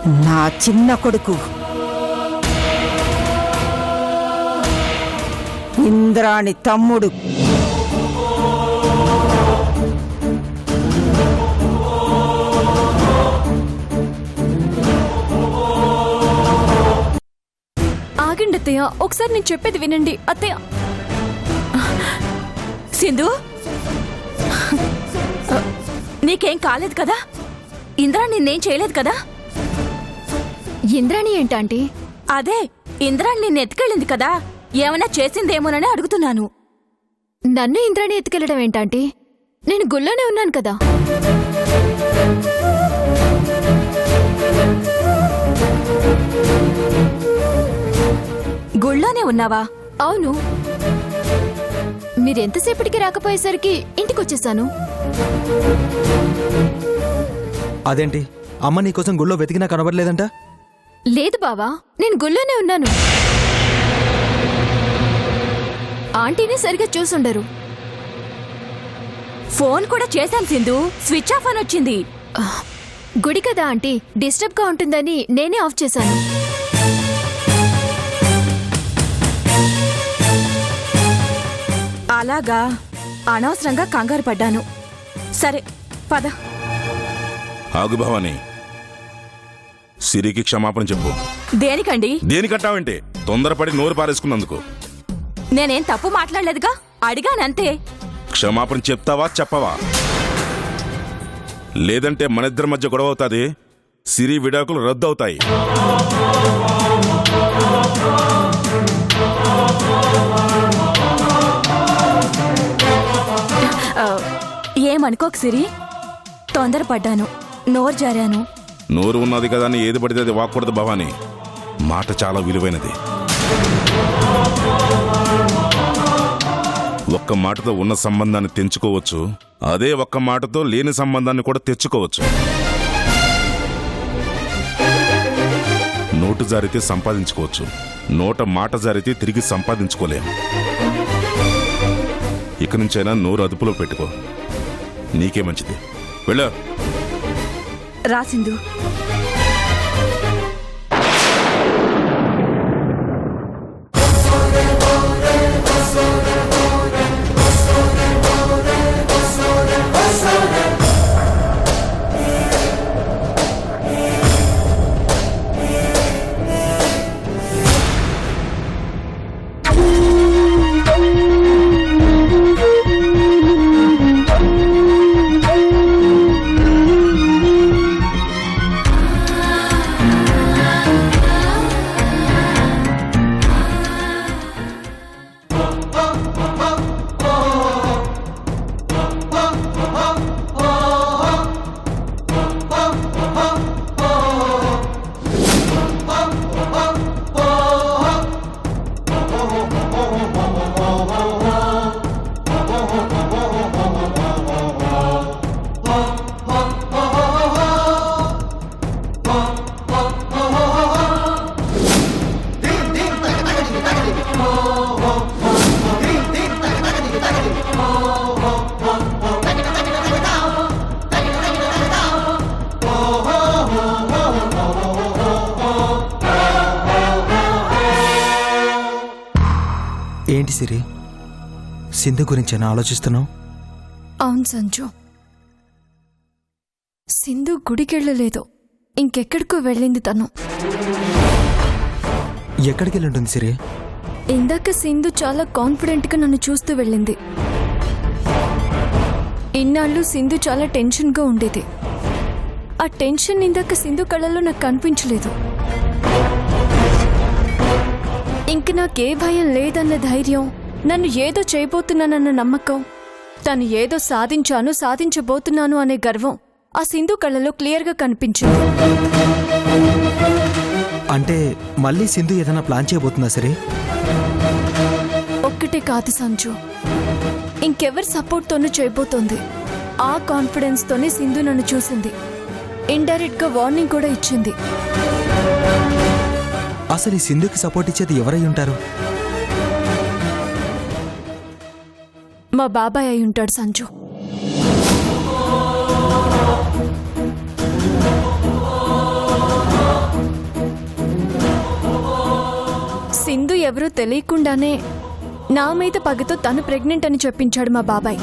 నా చిన్న కొడుకు ఇంద్రాణి తమ్ముడు. ఆగండి అత్తయ్య, ఒకసారి నేను చెప్పేది వినండి అత్తయ్య. సింధు, నీకేం కాలేదు కదా? ఇంద్రా నిన్నేం చేయలేదు కదా? ఇంద్రాణి ఏంటంటే? అదే ఇంద్రా నిన్ను ఎత్తుకెళ్ళింది కదా, ఏమైనా చేసిందేమోనని అడుగుతున్నాను. నన్ను ఇంద్రాణి ఎత్తుకెళ్ళడం ఏంటంటే? నేను గుళ్ళోనే ఉన్నాను కదా. గుళ్ళోనే ఉన్నావా? అవును, మీరెంతసేపటికి రాకపోయేసరికి ఇంటికొచ్చేసాను. అదేంటి అమ్మ నీకోసం గుళ్ళో వెతికినా కనబడలేదంట? లేదు బావా, నేను గుళ్ళోనే ఉన్నాను. ఆంటీని సరిగా చూసుండరు. ఫోన్ కూడా చేశాను సింధు, స్విచ్ ఆఫ్ అని వచ్చింది. గుడి కదా ఆంటీ, డిస్టర్బ్ గా ఉంటుందని నేనే ఆఫ్ చేశాను. అలాగా, అనవసరంగా కంగారు పడ్డాను. సరే పద. ఆగు భవాని, సిరికి క్షమాపణ చెప్పు. దేనికండి? దేనికంటావంటే తొందరపడి నోరు పారేసుకున్నందుకు. నేనేం తప్పు మాట్లాడలేదుగా, అడిగానంతే. క్షమాపణ చెప్తావా చెప్పవా? లేదంటే మనిద్దరి మధ్య గొడవ అవుతాది, సిరి విడాకులు రద్దు అవుతాయి. ఏమనుకోకు సిరి, తొందరపడ్డాను, నోరు జారాను. నోరు ఉన్నది కదా అని ఏది పడితే అది వాక్కూడదు భవాని. మాట చాలా విలువైనది. ఒక్క మాటతో ఉన్న సంబంధాన్ని తెంచుకోవచ్చు, అదే ఒక్క మాటతో లేని సంబంధాన్ని కూడా తెచ్చుకోవచ్చు. నోటు జారితే సంపాదించుకోవచ్చు, నోట మాట జారితే తిరిగి సంపాదించుకోలేం. ఇక నుంచైనా నోరు అదుపులో పెట్టుకో, నీకే మంచిది. వెళ్ళా రా సింధు. ఏంటి సిరి, సింధు గురించేనా ఆలోచిస్తున్నావు? అవును సంజు, సింధు గుడికెళ్ళలేదు, ఇంకెక్కడికో వెళ్ళింది తను. ఎక్కడికి వెళ్ళుంటుంది సిరి? ఇందాక సింధు చాలా కాన్ఫిడెంట్గా నన్ను చూస్తూ వెళ్ళింది. ఇన్నాళ్ళు సింధు చాలా టెన్షన్గా ఉండేది. ఆ టెన్షన్ ఇందాక సింధు కళ్ళల్లో నాకు కనిపించలేదు. ఇంక నాకే భయం లేదన్న ధైర్యం, నన్ను ఏదో చేయబోతున్నానన్న నమ్మకం, తను ఏదో సాధించబోతున్నాను అనే గర్వం ఆ సింధు కళ్ళలో క్లియర్గా కనిపించింది. అంటే మళ్ళీ సింధు ఏదైనా ప్లాన్ చేయబోతుందా సరే? ఒక్కటే కాదు సంజు, ఇంకెవరి సపోర్ట్తోనూ చేయబోతోంది. ఆ కాన్ఫిడెన్స్తోనే సింధు నన్ను చూసింది, ఇండైరెక్ట్గా వార్నింగ్ కూడా ఇచ్చింది. అసలు ఈ సింధుకి సపోర్ట్ ఇచ్చేది ఎవరై ఉంటారు? మా బాబాయ్ అయి ఉంటాడు సంజు. ఎవరో తెలియకుండానే నా మీద పగతో తను ప్రెగ్నెంట్ అని చెప్పించాడు మా బాబాయ్.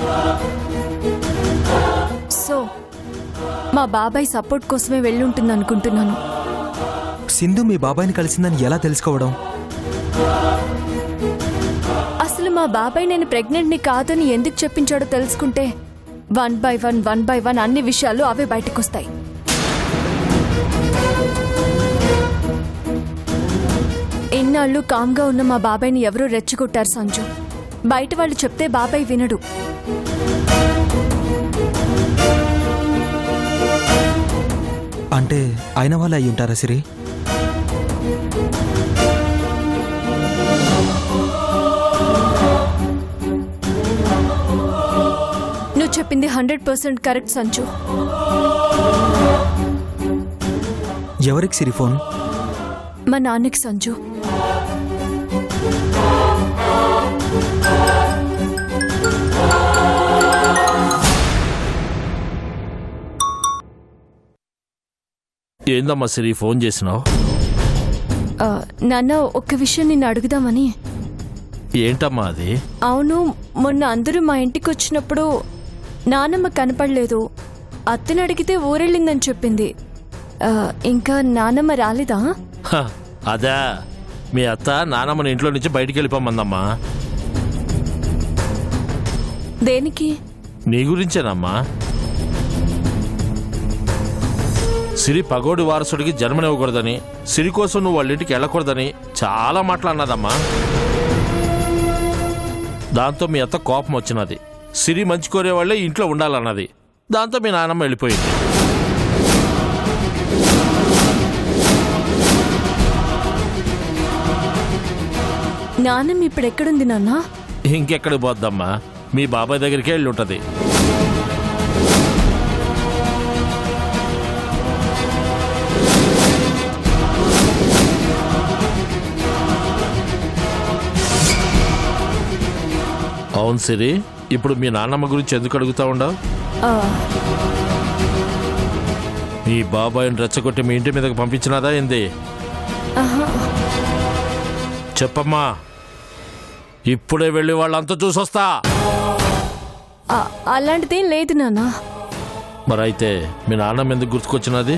సో మా బాబాయ్ సపోర్ట్ కోసమే వెళ్ళుంటుంది అనుకుంటున్నాను. సింధు మీ బాబాయ్ని కలిసిందని ఎలా తెలుసుకోవడం? అసలు మా బాబాయ్ నేను ప్రెగ్నెంట్ని కాదని ఎందుకు చెప్పించాడో తెలుసుకుంటే వన్ బై వన్ అన్ని విషయాలు అవే బయటకొస్తాయి. ఇన్నాళ్ళు కామ్గా ఉన్న మా బాబాయ్ని ఎవరో రెచ్చగొట్టారు సంజు. బయట వాళ్ళు చెప్తే బాబాయ్ వినడు. అంటే అయిన వాళ్ళు అయి ఉంటారా సిరి? నువ్వు చెప్పింది 100% కరెక్ట్ సంజు. ఎవరికి సిరి ఫోన్? మా నాన్నకి సంజు. ఏందమ్మా సిరి ఫోన్ చేసినావు? నాన్న ఒక్క విషయం నిన్ను అడుగుదామని. ఏంటమ్మా అది? అవును, మొన్న అందరూ మా ఇంటికి వచ్చినప్పుడు నానమ్మ కనపడలేదు. అత్తని అడిగితే ఊరెళ్ళిందని చెప్పింది. ఇంకా నానమ్మ రాలేదా? హ, అదా మీ అత్త నానమ్మని ఇంట్లో నుంచి బయటికి వెళ్ళిపోమందమ్మా. దేనికి? నీ గురించేనమ్మా. సిరి పగోడి వారసుడికి జన్మనివ్వకూడదని, సిరి కోసం నువ్వు వాళ్ళ ఇంటికి వెళ్ళకూడదని చాలా మాట్లాడినదమ్మా. దాంతో మీ అత్త కోపం వచ్చినది. సిరి మంచి కోరేవాళ్లే ఇంట్లో ఉండాలన్నది. దాంతో మీ నాన్నమ్మ వెళ్ళిపోయింది. నానమ్మ ఇప్పుడు ఎక్కడుంది నాన్న? ఇంకెక్కడికి పోద్దమ్మా, మీ బాబాయ్ దగ్గరికే వెళ్ళి ఉంటుంది. అవును సిరి, ఇప్పుడు మీ నాన్నమ్మ గురించి ఎందుకు అడుగుతా ఉండవు? మీ బాబాయ్ని రెచ్చగొట్టి మీ ఇంటి మీదకి పంపించినదా ఏంది? చెప్పమ్మా, ఇప్పుడే వెళ్ళి వాళ్ళంతా చూసొస్తా. అలాంటిదేం లేదు నాన్న. మరైతే మీ నాన్నమ్మ ఎందుకు గుర్తుకొచ్చినది?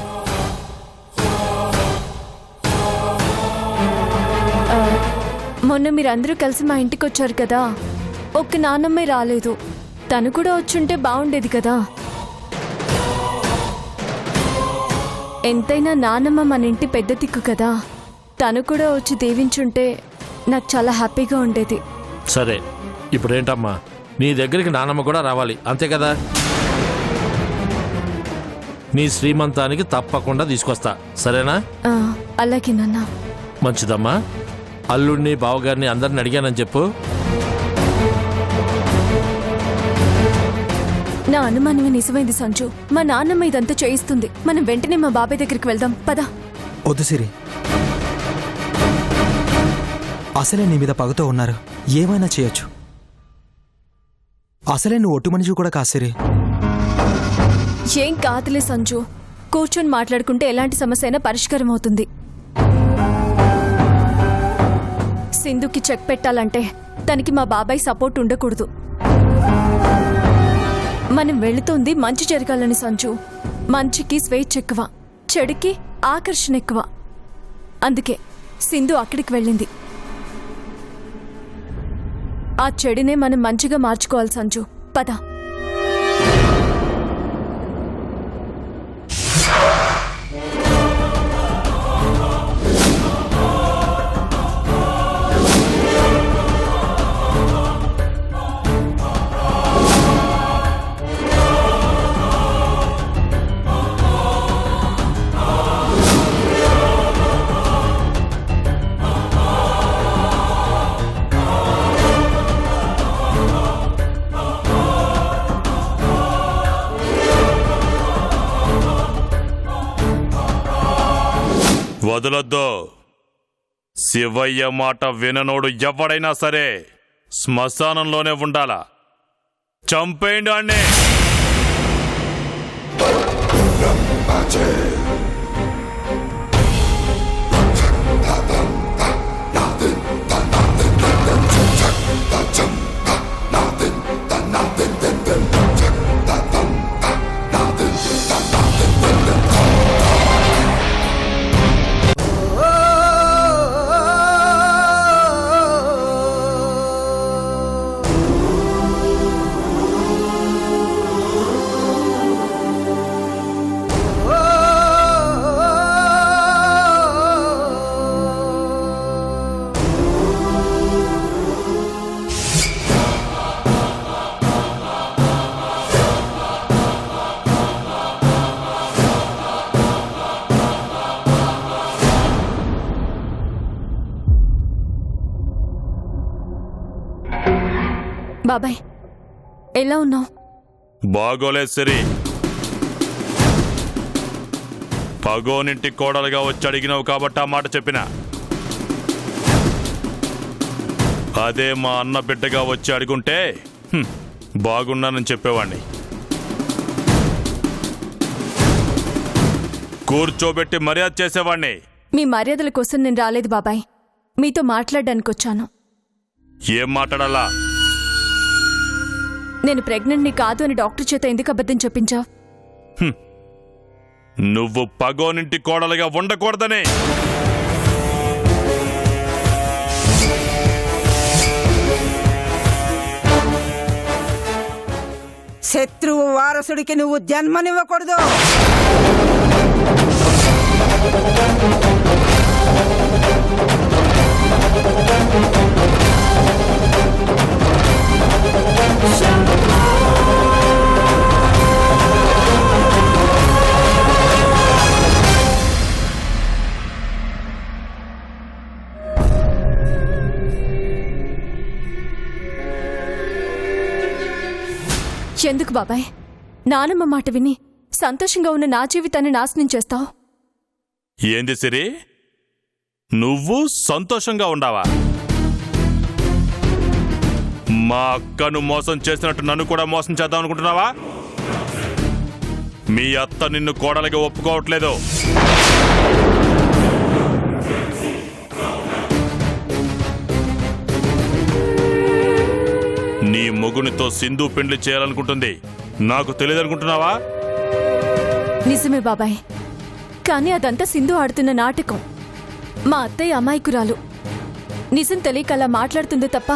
మొన్న మీరందరూ కలిసి మా ఇంటికి వచ్చారు కదా, ఒక్క నాన్నమ్మే రాలేదు. తను కూడా వచ్చుంటే బాగుండేది కదా. ఎంతైనా నానమ్మ మన ఇంటి పెద్ద దిక్కు కదా. తను కూడా వచ్చి దీవించుంటే నాకు చాలా హ్యాపీగా ఉండేది. సరే, ఇప్పుడేంటమ్మా, నీ దగ్గరికి నానమ్మ కూడా రావాలి అంతే కదా? నీ శ్రీమంతానికి తప్పకుండా తీసుకొస్తా, సరేనా? అలాగే నాన్న. మంచిదమ్మా. అల్లుడిని బావగారిని అందరిని అడిగానని చెప్పు. నా అనుమానమే నిజమైంది సంజు. మా నాన్నమ్మ ఇదంతా చేయిస్తుంది. మనం వెంటనే మా బాబాయ్ దగ్గరికి వెళ్దాం పద. వద్దు సిరి, అసలే నీ మీద పగతో ఉన్నారు. ఏమైనా చేయొచ్చు. అసలే నువ్వు ఒట్టు మనిషి కూడా కాదు సిరి. ఏం కాదులే సంజు, కూర్చొని మాట్లాడుకుంటే ఎలాంటి సమస్య అయినా పరిష్కారం అవుతుంది. సింధుకి చెక్ పెట్టాలంటే తనకి మా బాబాయ్ సపోర్ట్ ఉండకూడదు. మనం వెళుతుంది మంచి జరగాలని సంజు. మంచికి స్వేచ్ఛ ఎక్కువ, చెడుకి ఆకర్షణ ఎక్కువ. అందుకే సింధు అక్కడికి వెళ్ళింది. ఆ చెడునే మనం మంచిగా మార్చుకోవాలి సంజు. పద. వదలొద్దు. శివయ్య మాట విననోడు ఎవడైనా సరే శ్మశానంలోనే ఉండాలా. చంపేయండి అన్నే. బాబాయ్ ఎలా ఉన్నావు? బాగోలేదు సిరి. పగోనింటి కోడలుగా వచ్చి అడిగినావు కాబట్టి ఆ మాట చెప్పిన. అదే మా అన్న బిడ్డగా వచ్చి అడుగుంటే బాగున్నానని చెప్పేవాణ్ణి. కూర్చోబెట్టి మర్యాద చేసేవాణ్ణి. మీ మర్యాదల కోసం నేను రాలేదు బాబాయ్, మీతో మాట్లాడడానికి వచ్చాను. ఏం మాట్లాడాలా? నేను ప్రెగ్నెంట్ని కాదు అని డాక్టర్ చేత ఎందుకు అబద్ధం చెప్పించావు? నువ్వు పగోనింటి కోడలుగా ఉండకూడదని. శత్రువు వారసుడికి నువ్వు జన్మనివ్వకూడదు. ఎందుకు బాబాయ్ నానమ్మ మాట విని సంతోషంగా ఉన్న నా జీవితాన్ని నాశనం చేస్తావు? ఏంది సిరి, నువ్వు సంతోషంగా ఉండావా? మా అక్కను మోసం చేసినట్టు నన్ను కూడా మోసం చేద్దాం అనుకుంటున్నావా? మీ అత్త నిన్ను కోడలిగా ఒప్పుకోవట్లేదు. నీ మొగునితో సింధు పెండ్లి చేయాలనుకుంటుంది. నాకు తెలియదనుకుంటున్నావా? నిజమే బాబాయ్, కానీ అదంతా సింధు ఆడుతున్న నాటకం. మా అత్తయ్య అమాయకురాలు. నిజం తెలియక అలా మాట్లాడుతుందో తప్ప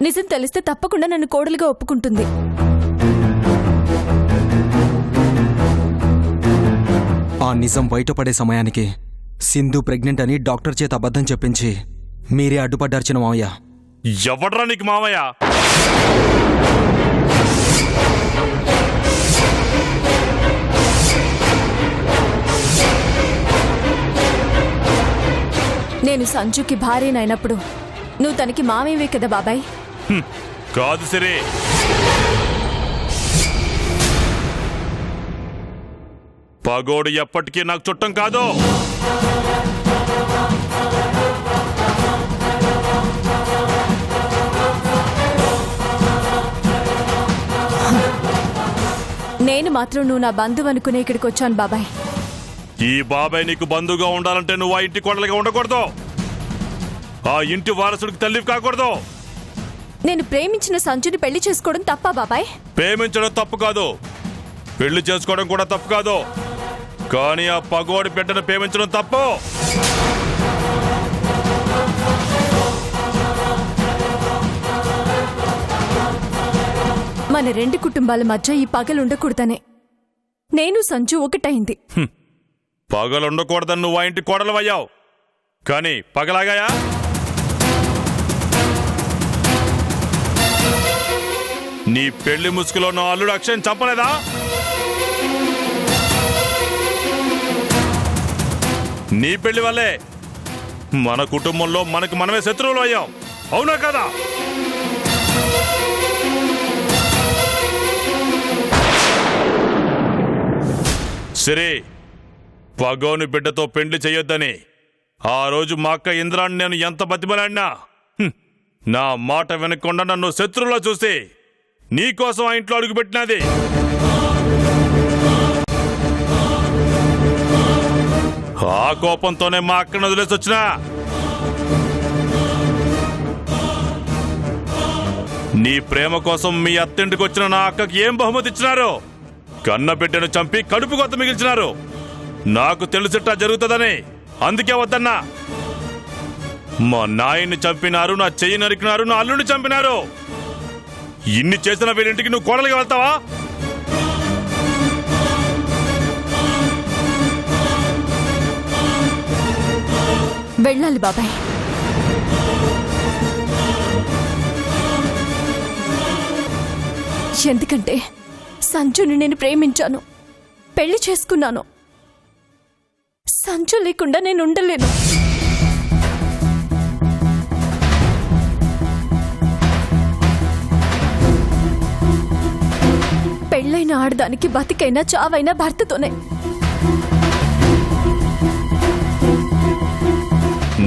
నిజం తెలిస్తే తప్పకుండా నన్ను కోడలుగా ఒప్పుకుంటుంది. ఆ నిజం బయటపడే సమయానికి సింధు ప్రెగ్నెంట్ అని డాక్టర్ చేత అబద్ధం చెప్పించి మీరే అడ్డుపడ్డారు చిన్న మావయ్య. ఎవడ్రా నీకు మామయ్య? నేను సంజుకి భార్యనైనప్పుడు నువ్వు తనకి మామయ్యవే కదా బాబాయ్? కాదు సిరి, పగోడు ఎప్పటికీ నాకు చుట్టం కాదు. నేను మాత్రం నువ్వు నా బంధువు అనుకునే ఇక్కడికి వచ్చాను బాబాయ్. ఈ బాబాయ్ నీకు బంధువుగా ఉండాలంటే నువ్వు ఆ ఇంటి కోడలుగా ఉండకూడదు. ఆ ఇంటి వారసుడికి తల్లి కాకూడదు. నేను ప్రేమించిన సంజుని పెళ్లి చేసుకోవడం తప్పా బాబాయ్? ప్రేమించడం తప్పు కాదు, పెళ్లి చేసుకోవడం కూడా తప్పు కాదు. కానీ ఆ పగోడి బిడ్డను ప్రేమించడం తప్పు. మన రెండు కుటుంబాల మధ్య ఈ పగలుండకూడదనే నేను సంజు ఒకటైంది. పగలుండకూడదని నువ్వు ఆ ఇంటి కోడలవయ్యావు, కానీ పగలాగాయా? నీ పెళ్లి ముసుగులో నా అల్లుడు అక్షయం చంపలేదా? నీ పెళ్లి వల్లే మన కుటుంబంలో మనకు మనమే శత్రువులు అయ్యాం. అవునా కదా? సరే, పగోని బిడ్డతో పెండ్లి చెయ్యొద్దని ఆ రోజు మా అక్క ఇంద్రాన్ని నేను ఎంత బతిమలాడినా నా మాట వినకుండా నన్ను శత్రువులో చూసి నీకోసం ఆ ఇంట్లో అడుగుపెట్టినది. ఆ కోపంతోనే మా అక్కను వదిలేసి వచ్చినా. నీ ప్రేమ కోసం మీ అత్తింటికి వచ్చిన నా అక్కకి ఏం బహుమతి ఇచ్చినారు? కన్న బిడ్డను చంపి కడుపు కొత్త మిగిల్చినారు. నాకు తెలిసిట్టా జరుగుతుందని అందుకే వద్దన్నా. మా నాయన్ని చంపినారు, నా చెయ్యి నరికినారు, నా అల్లుడిని చంపినారు. ఇన్ని చేసిన వీరింటికి నువ్వు కోడలిగా వెళ్తావా? వెళ్ళాలి బాబాయ్. ఎందుకంటే సంజుని నేను ప్రేమించాను, పెళ్లి చేసుకున్నాను. సంజు లేకుండా నేను ఉండలేను. పెళ్ళైన ఆడదానికి బతికైనా చావైనా భర్తతోనే.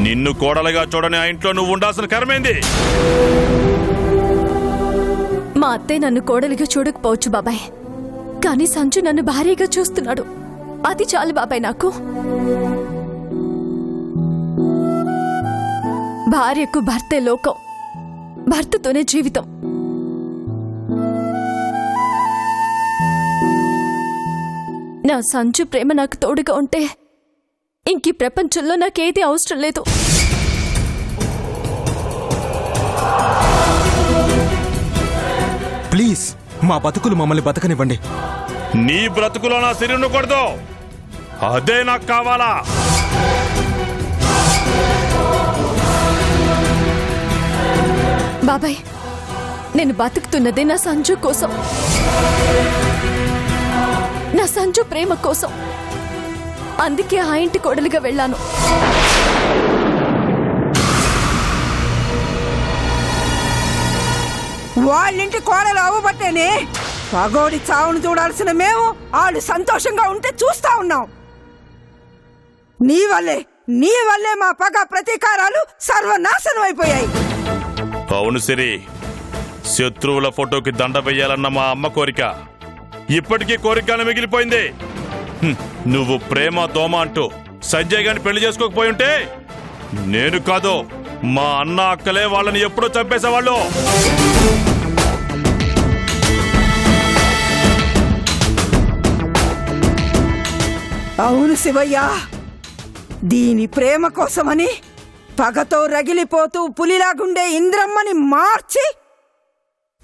నిన్ను కోడలుగా చూడని ఆ ఇంట్లో నువ్వు ఉండాల్సిన కర్మేంది? మా అత్తయ్య నన్ను కోడలిగా చూడకపోవచ్చు బాబాయ్, కానీ సంజు నన్ను భారీగా చూస్తున్నాడు. అది చాలు బాబాయ్ నాకు. భార్యకు భర్తే లోకం, భర్తతోనే జీవితం. నా సంజు ప్రేమ నాకు తోడుగా ఉంటే ఇంకీ ప్రపంచంలో నాకేది అవసరం లేదు. ప్లీజ్ మా బతుకులు మమ్మల్ని బతకనివ్వండి. నీ బ్రతుకులో నా సిరిను కొడదు, అదే నాకు కావాలా. బాబాయ్, నేను బతుకుతున్నది నా సంజు కోసం, నా సంజు ప్రేమ కోసం. అందుకే ఆ ఇంటి కోడలిగా వెళ్ళాను. వాళ్ళింటి కోడలు అవ్వబట్టేనే పగోడి చావును చూడాల్సిన మేము వాళ్ళు సంతోషంగా ఉంటే చూస్తా ఉన్నాం. నీ వల్లే మా పగ ప్రతీకారాలు సర్వనాశనం అయిపోయాయి. అవును సిరి, శత్రువుల ఫోటోకి దండ వెయ్యాలన్న మా అమ్మ కోరిక ఇప్పటికీ కోరికగానే మిగిలిపోయింది. నువ్వు ప్రేమ దోమ అంటూ సంజయ్ గారిని పెళ్లి చేసుకోకపోయి ఉంటే నేను కాదు, మా అన్న అక్కలే వాళ్ళని ఎప్పుడో చంపేసేవాళ్ళు. అవును శివయ్య, దీని ప్రేమ కోసమని పగతో రగిలిపోతూ పులిలాగుండే ఇంద్రమ్మని మార్చి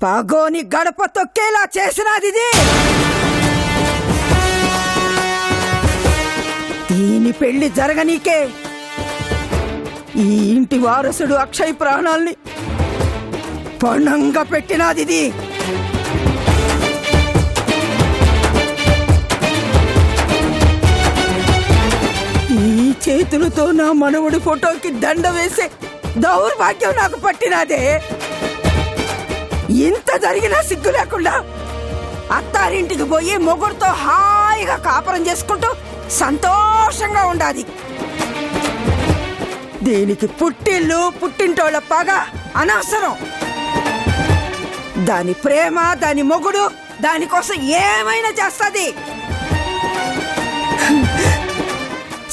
పగోని గడప తొక్కేలా చేసినది. దీని పెళ్లి జరగనీకే ఈ ఇంటి వారసుడు అక్షయ్ ప్రాణాల్ని పణంగా పెట్టినది. ఈ చేతులతో నా మనవడి ఫోటోకి దండ వేసే దౌర్భాగ్యం నాకు పట్టినదే. ఇంత జరిగినా సిగ్గు లేకుండా అత్తారింటికి పోయి మొగుడుతో హాయిగా కాపురం చేసుకుంటూ సంతోషంగా ఉండాలి. దీనికి పుట్టిల్లు పుట్టింటోళ్ళ పగ అనవసరం. దాని ప్రేమ, దాని మొగుడు దానికోసం ఏమైనా చేస్తుంది.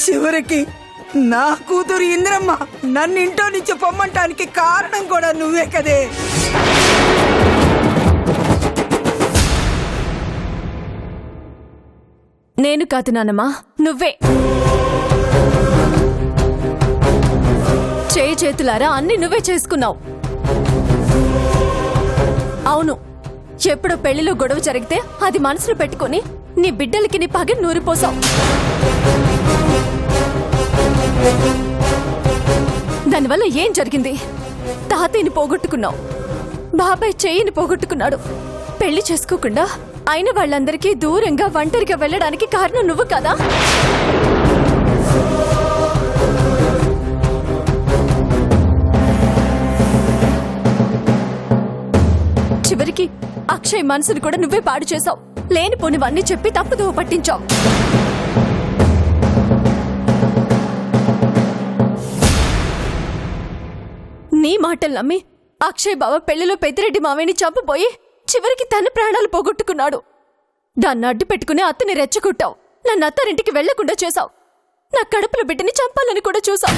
చివరికి నా కూతురు ఇంద్రమ్మ నన్ను ఇంట్లో నుంచి పొమ్మంటానికి కారణం కూడా నువ్వే కదే. నేను కాదు నానమ్మా, నువ్వే. చేతులారా అన్ని నువ్వే చేసుకున్నావు. అవును, ఎప్పుడో పెళ్లిలో గొడవ జరిగితే అది మనసులో పెట్టుకుని నీ బిడ్డలకి నీ పగని నూరిపోసావు. దానివల్ల ఏం జరిగింది? తాతయ్యని పోగొట్టుకున్నావు, బాబాయ్ చెయ్యిని పోగొట్టుకున్నాడు. పెళ్లి చేసుకోకుండా అయిన వాళ్ళందరికీ దూరంగా ఒంటరిగా వెళ్ళడానికి కారణం నువ్వు కదా. చివరికి అక్షయ్ మనసుని కూడా నువ్వే పాడు చేశావు. లేనిపోనివన్నీ చెప్పి తప్పుదోవ పట్టించావు. నీ మాటలు నమ్మి అక్షయ్ బావ పెళ్లిలో పెద్దిరెడ్డి మావయ్యని చంపబోయి చివరికి తన ప్రాణాలు పోగొట్టుకున్నాడు. దాన్ని అడ్డు పెట్టుకుని అత్తని రెచ్చగొట్టావు. నన్ను అత్తారింటికి వెళ్లకుండా చేశావు. నా కడుపులో బిడ్డని చంపాలని కూడా చూశావు.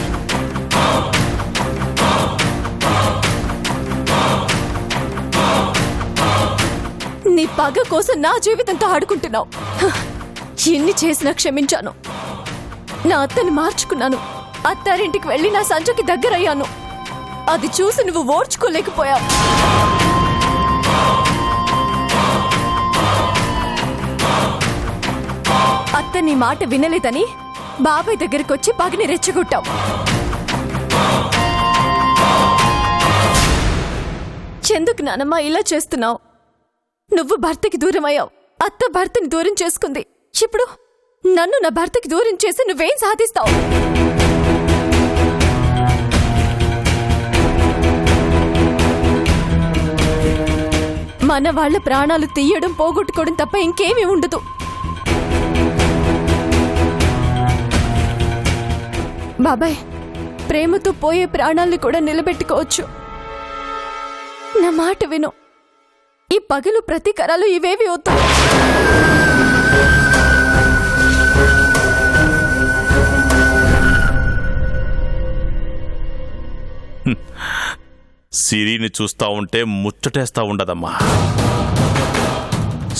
నీ పగ కోసం నా జీవితంతో ఆడుకుంటున్నావు. ఎన్ని చేసినా క్షమించాను. నా అత్తని మార్చుకున్నాను. అత్తారింటికి వెళ్లి నా సంజుకి దగ్గరయ్యాను. అది చూసి నువ్వు ఓర్చుకోలేకపోయావు. అత్త నీ మాట వినలేదని బాబాయ్ దగ్గరకొచ్చి పగని రెచ్చగొట్టావు. ఎందుకు నానమ్మ ఇలా చేస్తున్నావు? నువ్వు భర్తకి దూరం అయ్యావు, అత్త భర్తని దూరం చేసుకుంది. ఇప్పుడు నన్ను నా భర్తకి దూరం చేసి నువ్వేం సాధిస్తావు? మన వాళ్ళ ప్రాణాలు తీయడం పోగొట్టుకోవడం తప్ప ఇంకేమీ ఉండదు. బాబాయ్, ప్రేమతో పోయే ప్రాణాల్ని కూడా నిలబెట్టుకోవచ్చు. నా మాట విను. ఈ పగలు ప్రతీకారాలు ఇవేవి వద్దు. సిరిని చూస్తా ఉంటే ముచ్చటేస్తా ఉండదమ్మా.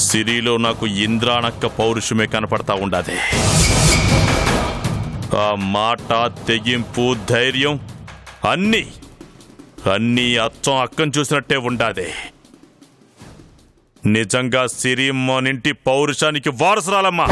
సిరిలో నాకు ఇంద్రానక్క పౌరుషమే కనపడతా ఉండదే. ఆ మాట, తెగింపు, ధైర్యం అన్నీ అచ్చం అక్కను చూసినట్టే ఉండాదే. నిజంగా సిరి మనింటి పౌరుషానికి వారసురాలమ్మా.